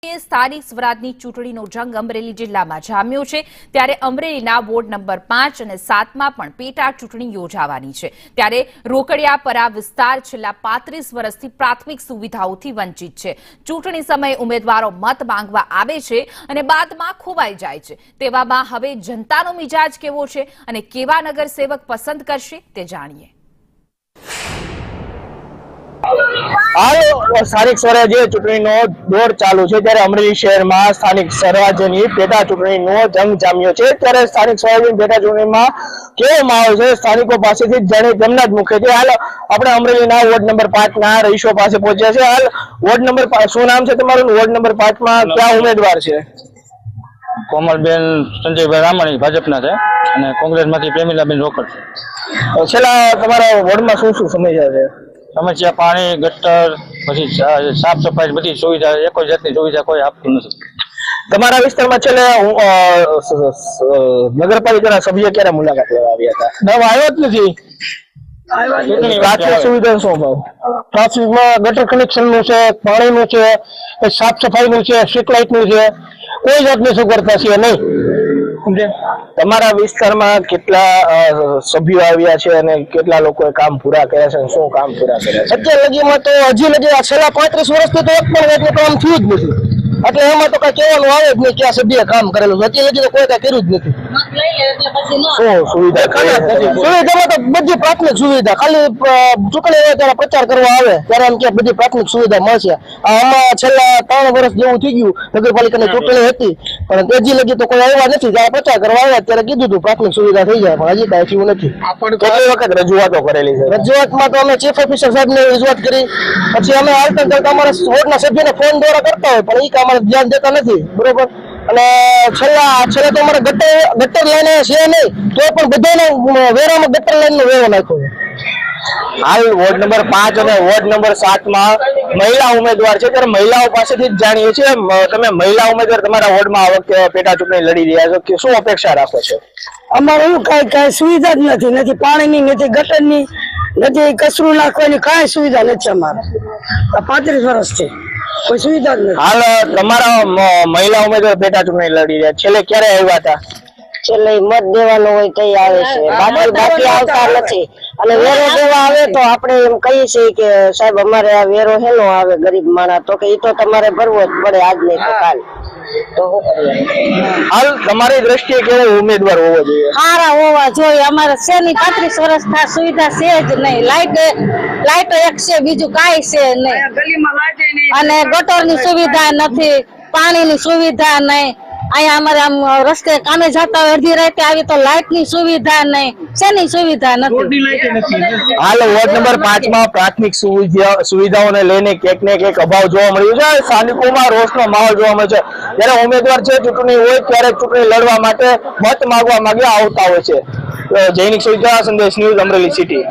સ્થાનિક સ્વરાજની ચૂંટણીનો જંગ અમરેલી જિલ્લામાં જામ્યો છે ત્યારે અમરેલીના વોર્ડ નંબર 5 અને 7 માં પણ પેટા ચૂંટણી યોજાવાની છે ત્યારે રોકડિયાપરા વિસ્તાર છેલ્લા 35 વર્ષથી પ્રાથમિક સુવિધાઓથી વંચિત છે। ચૂંટણી સમયે ઉમેદવારો મત માંગવા આવે છે અને બાદમાં ખોવાઈ જાય છે। તેવામાં હવે જનતાનો મિજાજ કેવો છે અને કેવા નગરસેવક પસંદ કરશે તે જાણીએ। हाल स्थानिक स्वराज्य चूंटणीनो दौर चालू है त्यारे अमरेली शहर में स्थानिक स्वराज्यनी पेटा चूंटणीनो जंग जाम्यो है। त्यारे स्थानिक स्वराज्यनी पेटा चूंटणीमां केवो माहोल छे स्थानिको पासेथी जाणे તેમના જ મુખેથી हाल આપણે અમરેલીના વોર્ડ નંબર 5 ના રહીશો પાસે પહોંચ્યા છે। हाल વોર્ડ નંબર 5 શું નામ છે તમારું? વોર્ડ નંબર 5 માં કયા ઉમેદવાર છે? કોમલબેન સંજયભાઈ રામાણી ભાજપના છે અને કોંગ્રેસમાંથી પ્રેમીલાબેન રોકડ છે। છેલ્લા તમારા વોર્ડમાં શું શું સમસ્યા છે? સમસ્યા પાણી, ગટર, પછી સાફ સફાઈ બધી સુવિધા એક જાતની સુવિધા કોઈ આપતું નથી। તમારા વિસ્તારમાં છેલ્લે નગરપાલિકાના સભ્ય ક્યારે મુલાકાત લેવા આવ્યા હતા? નવ આવ્યો જ નથી। પ્રાથમિક સુવિધા શું ભાવ? ટ્રાફિકમાં ગટર કનેક્શનનું છે, પાણીનું છે, સાફ સફાઈનું છે, સ્ટ્રીટ લાઇટનું છે, કોઈ જાતની સગવડતા છે નહીં। તમારા વિસ્તારમાં કેટલા સભ્યો આવ્યા છે અને કેટલા લોકોએ કામ પૂરા કર્યા છે? શું કામ પૂરા કર્યા છે? અત્યાર લગીમાં તો હજી લગી છેલ્લા 35 વર્ષથી તો એક પણ જાતનું કામ થયું જ નથી, એટલે એમાં તો કઈ કહેવાનું આવે જ નહીં કે આ સભ્ય કામ કરેલું છે। અત્યાર લગી તો કોઈ કઈ કર્યું જ નથી। શું સુવિધા? સુવિધામાં તો બધી પ્રાથમિક સુવિધા, ખાલી ચૂંટણી આવે ત્યારે પ્રચાર કરવા આવે ત્યારે એમ કે બધી પ્રાથમિક સુવિધા મળશે। આમાં છેલ્લા 3 વર્ષ જેવું થઈ ગયું, નગરપાલિકાની ચૂંટણી હતી પણ હજી લગી તો કોઈ આવ્યા નથી। જ્યારે પ્રચાર કરવા આવ્યા ત્યારે કીધું હતું પ્રાથમિક સુવિધા થઈ જાય, પણ હજી કઈ થયું નથી। કેટલી વખત રજૂઆતો કરેલી છે? રજૂઆતમાં તો અમે ચીફ ઓફિસર સાહેબને રજૂઆત કરી, પછી અમે હાલતા ચાલતા અમારા વોર્ડના સભ્યને ફોન દ્વારા કરતા હોય પણ એ કામ અમારે ધ્યાન દેતા નથી, બરોબર। અને છેલ્લા તો અમારે ગટર લાઈન છે નહીં તો પણ બધાને વેરામાં ગટર લાઈનનો વેરો નાખ્યો છે। હાલ વોર્ડ નંબર 5 અને વોર્ડ નંબર 7 માં મહિલા ઉમેદવાર છે ત્યારે મહિલાઓ પાસેથી જ જાણીએ છીએ, તમે મહિલા ઉમેદવાર તમારા વોર્ડમાં આ વખતે પેટા ચૂંટણી લડી રહ્યા છો કે શું અપેક્ષા રાખો છો? અમારે એવું કઈ સુવિધા જ નથી પાણીની, નથી ગટરની, નથી કચરું નાખવાની, કઈ સુવિધા નથી અમારે। 35 વર્ષથી કોઈ સુવિધા જ નથી। હાલ તમારા મહિલા ઉમેદવાર પેટા ચૂંટણી લડી રહ્યા, છેલ્લે ક્યારે આવ્યા હતા? છેલ્લે મત દેવાનો હોય તો આવે છે, બાકી આવતા નથી। અને વેરો દેવા આવે તો આપણે એમ કહીએ છીએ કે સાહેબ અમારે આ વેરો હેનો આવે ગરીબ માણસ, તો કે એ તો તમારે ભરવો જ પડે આજ નહીં તો કાલ। તો હાલ તમારી દ્રષ્ટિએ કેવો ઉમેદવાર હોવો જોઈએ? સારા હોવા જોઈએ। અમારે શેની 35 વર્ષ થા સુવિધા છે જ નહીં, લાઈટ એક છે, બીજું કાંઈ છે નહીં, અને ગટરની સુવિધા નથી, પાણીની સુવિધા નહીં। અહીંયા અમારે આમ રસ્તે કામે જતા હોય અડધી રાતે આવી તો લાઈટની સુવિધા નહીં, શેની સુવિધા નથી। હાલ વોર્ડ નંબર 5 માં પ્રાથમિક સુવિધાઓને લઈને ક્યાંક ને ક્યાંક અભાવ જોવા મળ્યો છે, સ્થાનિકોમાં રોષનો માહોલ જોવા મળે છે। જ્યારે ઉમેદવાર છે ચૂંટણી હોય ત્યારે ચૂંટણી લડવા માટે મત માંગવા માંગ્યા આવતા હોય છે। જૈનિક સુવિધા સંદેશ ન્યૂઝ અમરેલી સિટી।